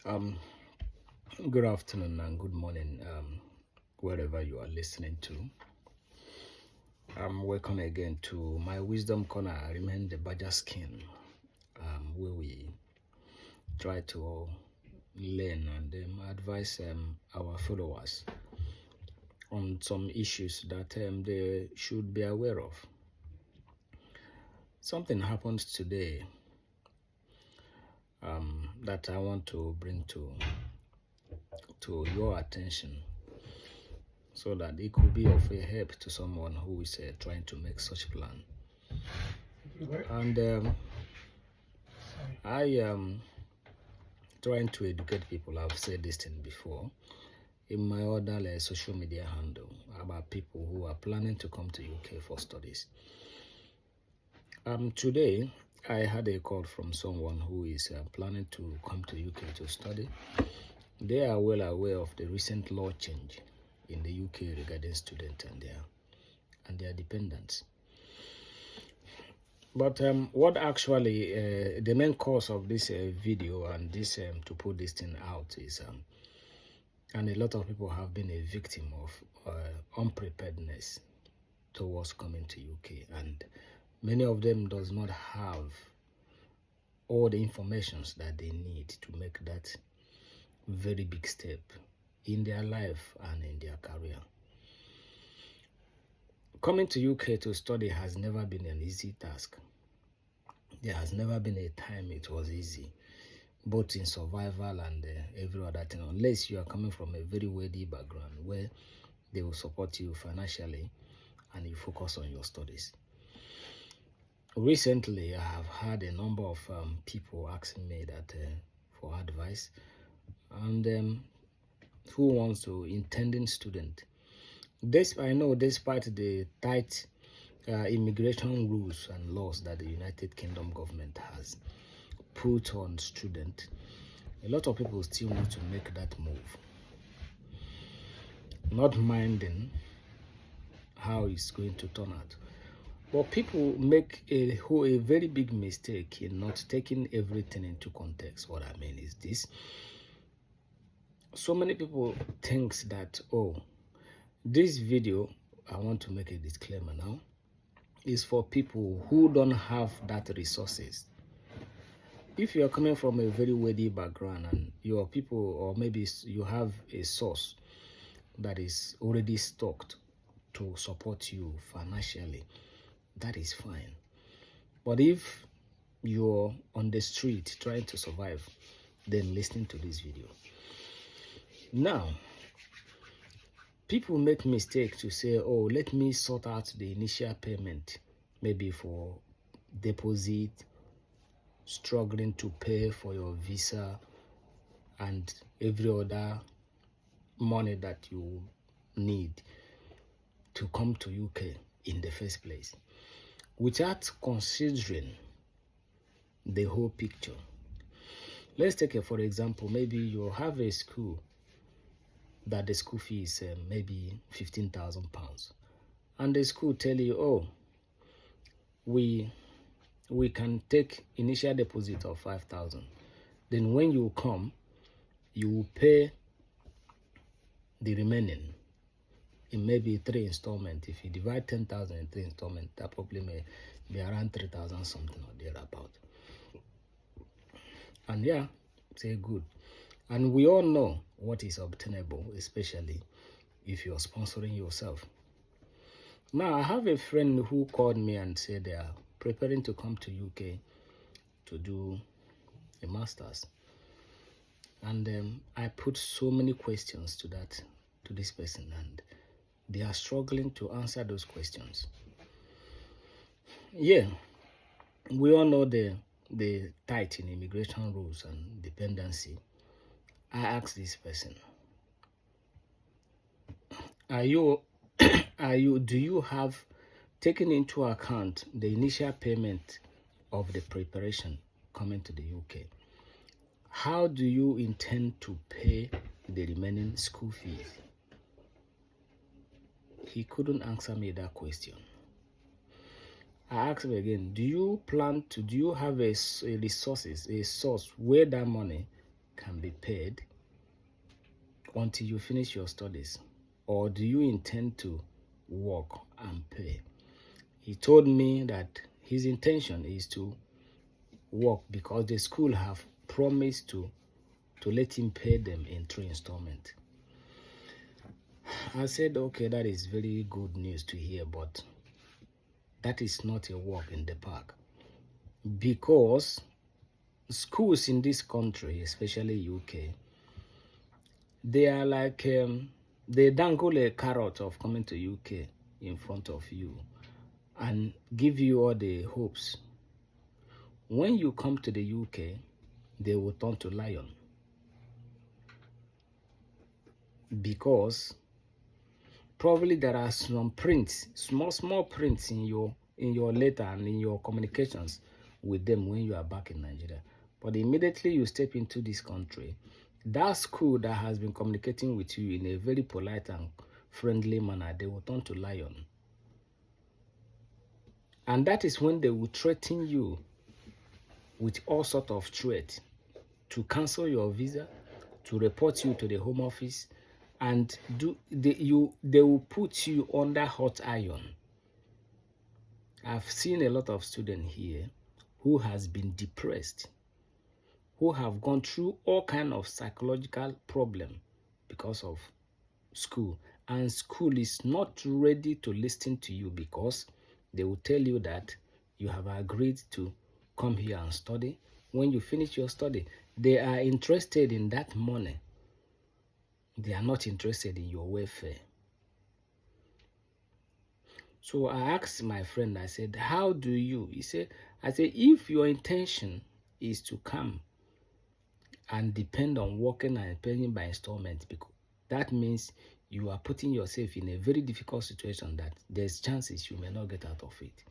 Um, Good afternoon and good morning, wherever you are listening to. Welcome again to my Wisdom Corner. I remain the Badger Skin, where we try to learn and advise our followers on some issues that they should be aware of. Something happened today that I want to bring to your attention, so that it could be of a help to someone who is trying to make such plan. And I am trying to educate people. I've said this thing before in my other social media handle about people who are planning to come to UK for studies. Today, I had a call from someone who is planning to come to UK to study. They are well aware of the recent law change in the UK regarding students and their dependents. But what actually the main cause of this video and this to put this thing out is, and a lot of people have been a victim of unpreparedness towards coming to UK, and many of them does not have all the informations that they need to make that very big step in their life and in their career. Coming to UK to study has never been an easy task. There has never been a time it was easy, both in survival and every other thing, unless you are coming from a very wealthy background where they will support you financially and you focus on your studies. Recently, I have had a number of people asking me that for advice, and who wants to intending student. I know despite the tight immigration rules and laws that the United Kingdom government has put on students, a lot of people still need to make that move, not minding how it's going to turn out. But people make a very big mistake in not taking everything into context. What I mean is this: so many people think that, oh, this video, I want to make a disclaimer now, is for people who don't have that resources. If you are coming from a very wealthy background and your people, or maybe you have a source that is already stocked to support you financially, that is fine. But if you're on the street trying to survive, then listen to this video. Now, people make mistake to say, oh, let me sort out the initial payment, maybe for deposit, struggling to pay for your visa and every other money that you need to come to UK in the first place, without considering the whole picture. Let's take for example, maybe you have a school that the school fee is maybe £15,000, and the school tell you, oh, we can take initial deposit of 5,000. Then when you come, you will pay the remaining in maybe 3 installments. If you divide 10,000 in 3 installments, that probably may be around 3,000 something or thereabout. And yeah, say good. And we all know what is obtainable, especially if you're sponsoring yourself. Now, I have a friend who called me and said they are preparing to come to UK to do a master's. And I put so many questions to this person, and they are struggling to answer those questions. Yeah, we all know the tight in immigration rules and dependency. I asked this person, do you have taken into account the initial payment of the preparation coming to the UK? How do you intend to pay the remaining school fees? He couldn't answer me that question. I asked him again, do you have a source where that money can be paid until you finish your studies? Or do you intend to work and pay? He told me that his intention is to work because the school have promised to let him pay them in 3 installments. I said, okay, that is very good news to hear, but that is not a walk in the park. Because schools in this country, especially UK, they are like, they dangle a carrot of coming to UK in front of you and give you all the hopes. When you come to the UK, they will turn to lion. Because probably there are some prints, small prints in your letter and in your communications with them when you are back in Nigeria. But immediately you step into this country, that school that has been communicating with you in a very polite and friendly manner, they will turn to lion. And that is when they will threaten you with all sorts of threats to cancel your visa, to report you to the Home Office, and they will put you under hot iron. I've seen a lot of students here who has been depressed, who have gone through all kind of psychological problem because of school. And school is not ready to listen to you because they will tell you that you have agreed to come here and study. When you finish your study, they are interested in that money. They are not interested in your welfare. So I asked my friend, I said, how do you? He said, I said, if your intention is to come and depend on working and paying by installment, because that means you are putting yourself in a very difficult situation that there's chances you may not get out of it.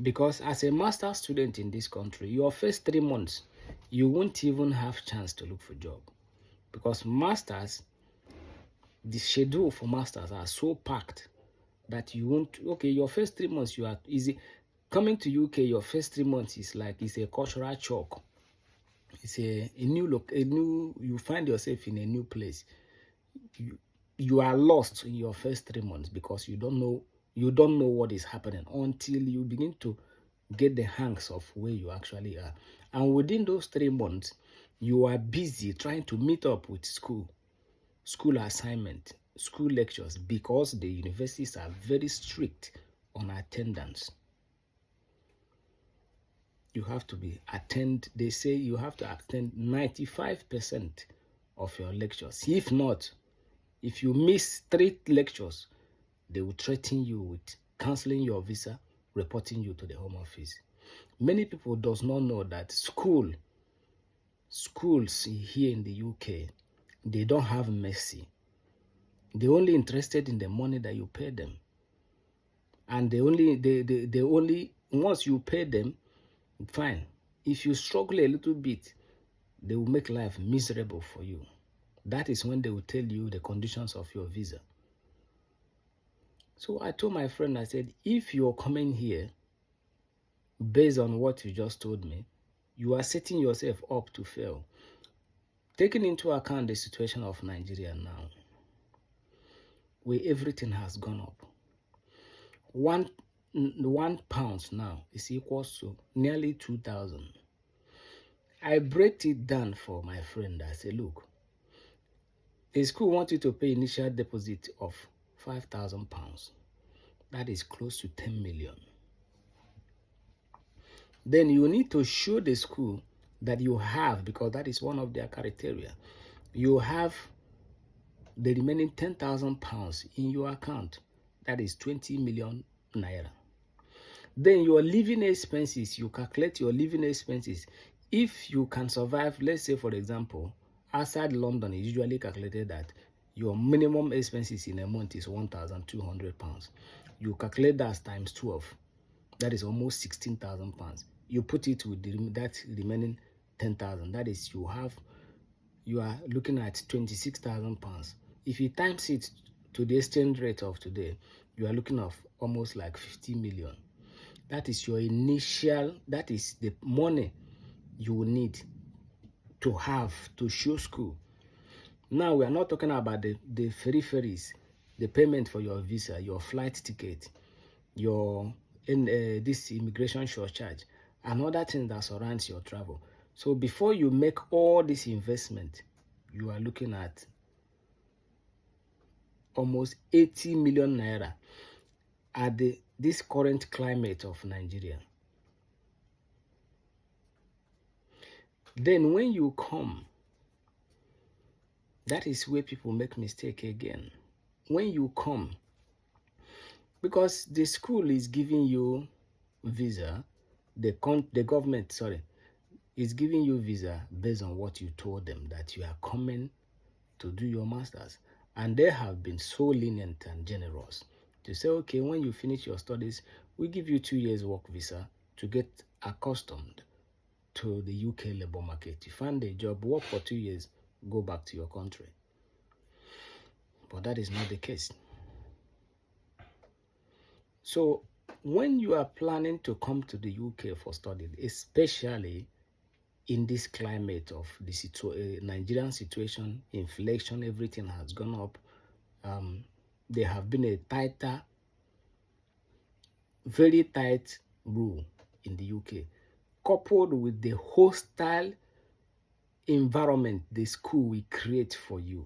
Because as a master's student in this country, your first 3 months, you won't even have chance to look for a job. Because masters, the schedule for masters are so packed that you won't, okay, your first 3 months, you are easy. Coming to UK, your first 3 months is like, it's a cultural shock. It's a new, you find yourself in a new place. You are lost in your first 3 months because you don't know what is happening until you begin to get the hangs of where you actually are. And within those 3 months, you are busy trying to meet up with school assignment, school lectures, because the universities are very strict on attendance. You have to they say you have to attend 95% of your lectures. If not, if you miss 3 lectures, they will threaten you with cancelling your visa, reporting you to the Home Office. Many people does not know that schools here in the UK, they don't have mercy. They're only interested in the money that you pay them. And they only once you pay them, fine. If you struggle a little bit, they will make life miserable for you. That is when they will tell you the conditions of your visa. So I told my friend, I said, if you're coming here, based on what you just told me, you are setting yourself up to fail. Taking into account the situation of Nigeria now, where everything has gone up. One pound now is equals to nearly 2,000. I break it down for my friend. I say, look, the school wants you to pay initial deposit of £5,000. That is close to 10 million. Then you need to show the school that you have, because that is one of their criteria, you have the remaining £10,000 in your account. That is 20 million naira. Then your living expenses, you calculate your living expenses. If you can survive, let's say for example, outside London, it's usually calculated that your minimum expenses in a month is £1,200. You calculate that times 12. That is almost £16,000. You put it with that remaining 10,000. That is, you are looking at £26,000. If you times it to the exchange rate of today, you are looking at almost like 50 million. That is your initial, that is the money you will need to have to show school. Now we are not talking about the ferries, the payment for your visa, your flight ticket, your this immigration surcharge, and other things that surrounds your travel. So before you make all this investment, you are looking at almost 80 million naira at this current climate of Nigeria. Then when you come, that is where people make mistake again. When you come, because the school is giving you visa, the government, sorry, is giving you visa based on what you told them that you are coming to do your masters. And they have been so lenient and generous to say, okay, when you finish your studies, we give you 2 years work visa to get accustomed to the UK labor market. You find a job, work for 2 years, go back to your country. But that is not the case. So when you are planning to come to the UK for study, especially in this climate of the Nigerian situation, inflation, everything has gone up. There have been a tighter, very tight rule in the UK, coupled with the hostile environment the school will create for you.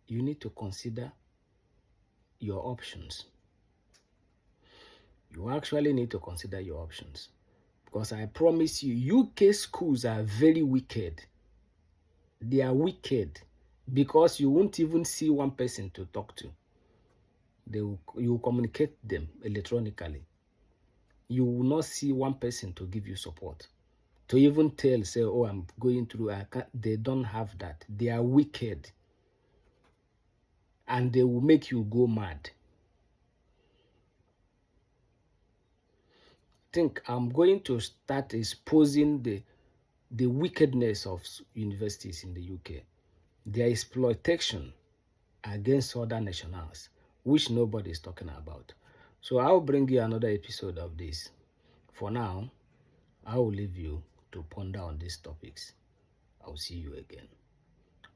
You need to consider your options. You actually need to consider your options. Because I promise you, UK schools are very wicked. They are wicked because you won't even see one person to talk to. You will communicate them electronically. You will not see one person to give you support. To even say, oh, I'm going through, they don't have that. They are wicked. And they will make you go mad. Think I'm going to start exposing the wickedness of universities in the UK. Their exploitation against other nationals, which nobody is talking about. So I'll bring you another episode of this. For now, I will leave you to ponder on these topics. I'll see you again.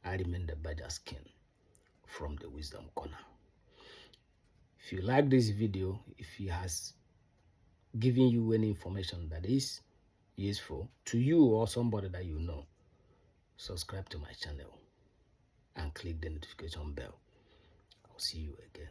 I remain the Badger Skin from the Wisdom Corner. If you like this video, if it has given you any information that is useful to you or somebody that you know, subscribe to my channel and click the notification bell. I'll see you again.